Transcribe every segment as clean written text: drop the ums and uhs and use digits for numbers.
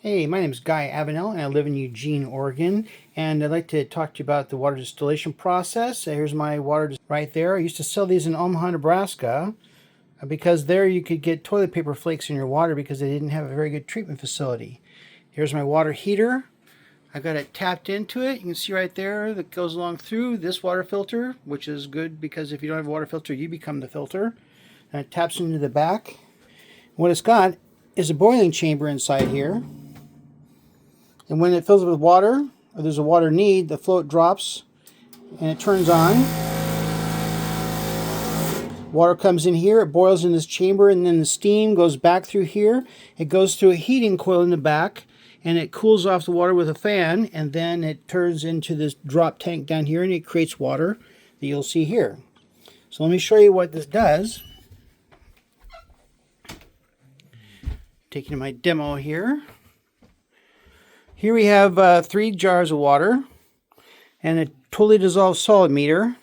Hey, my name is Guy Avenell and I live in Eugene, Oregon. And I'd like to talk to you about the water distillation process. Here's my water right there. I used to sell these in Omaha, Nebraska because there you could get toilet paper flakes in your water because they didn't have a very good treatment facility. Here's my water heater. I've got it tapped into it. You can see right there that goes along through this water filter, which is good because if you don't have a water filter, you become the filter. And it taps into the back. What it's got is a boiling chamber inside here. And when it fills it with water, or there's a water need, the float drops and it turns on. Water comes in here, it boils in this chamber, and then the steam goes back through here. It goes through a heating coil in the back, and it cools off the water with a fan, and then it turns into this drop tank down here, and it creates water that you'll see here. So let me show you what this does. Taking my demo here. Here we have 3 jars of water and a totally dissolved solid meter.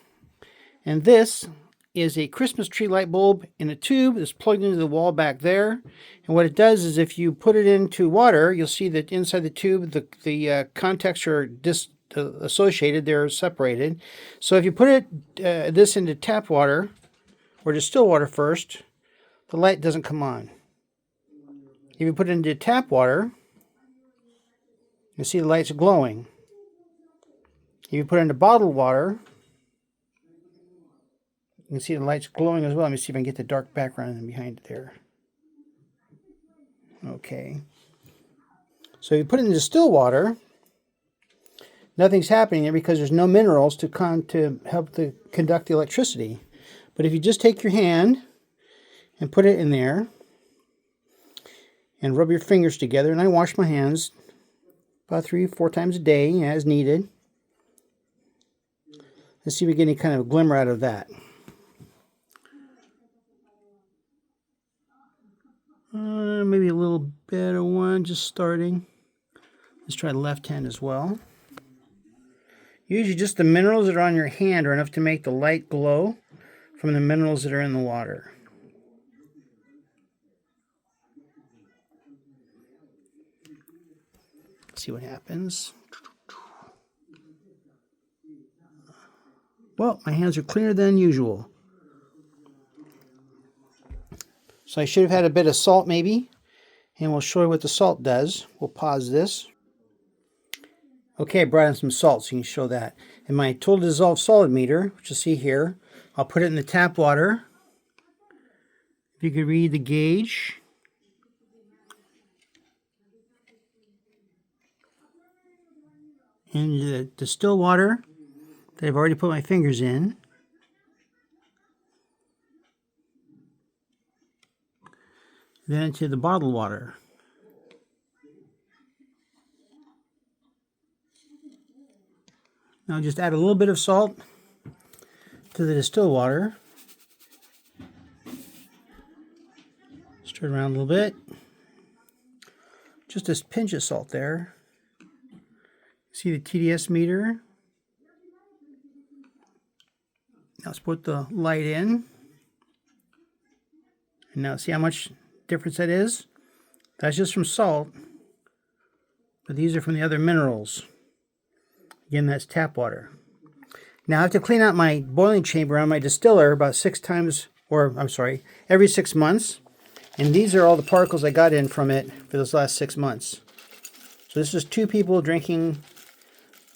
And this is a Christmas tree light bulb in a tube that's plugged into the wall back there. And what it does is if you put it into water, you'll see that inside the tube, the contacts are associated, they're separated. So if you put this into tap water or distilled water first, the light doesn't come on. If you put it into tap water, you see the lights are glowing. If you put it into bottled water, you can see the lights glowing as well. Let me see if I can get the dark background behind it there. Okay. So you put it into distilled water, nothing's happening there because there's no minerals to help conduct the electricity. But if you just take your hand and put it in there and rub your fingers together, and I wash my hands about 3-4 times a day as needed. Let's see if we get any kind of glimmer out of that. Maybe a little better one, just starting. Let's try the left hand as well. Usually just the minerals that are on your hand are enough to make the light glow from the minerals that are in the water. See what happens. Well, my hands are cleaner than usual. So I should have had a bit of salt maybe, and we'll show you what the salt does. We'll pause this. Okay, I brought in some salt so you can show that. And my total dissolved solid meter, which you'll see here, I'll put it in the tap water. If you could read the gauge. In the distilled water that I've already put my fingers in. Then into the bottled water. Now just add a little bit of salt to the distilled water. Stir it around a little bit. Just a pinch of salt there. See the TDS meter. Now let's put the light in. And now see how much difference that is? That's just from salt. But these are from the other minerals. Again, that's tap water. Now I have to clean out my boiling chamber on my distiller about every 6 months. And these are all the particles I got in from it for those last 6 months. So this is 2 people drinking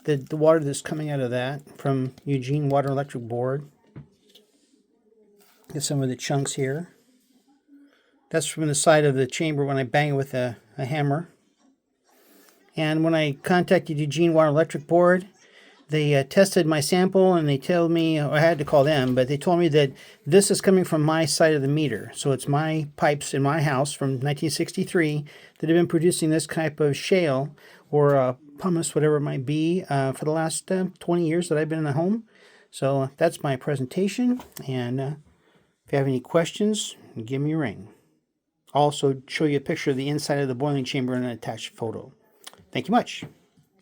the water that's coming out of that from Eugene Water Electric Board. Get some of the chunks here. That's from the side of the chamber when I bang it with a hammer. And when I contacted Eugene Water Electric Board, they tested my sample and they told me, I had to call them, but they told me that this is coming from my side of the meter. So it's my pipes in my house from 1963 that have been producing this type of shale or pumice, whatever it might be, for the last 20 years that I've been in the home. So that's my presentation. And if you have any questions, give me a ring. I'll also show you a picture of the inside of the boiling chamber and an attached photo. Thank you much.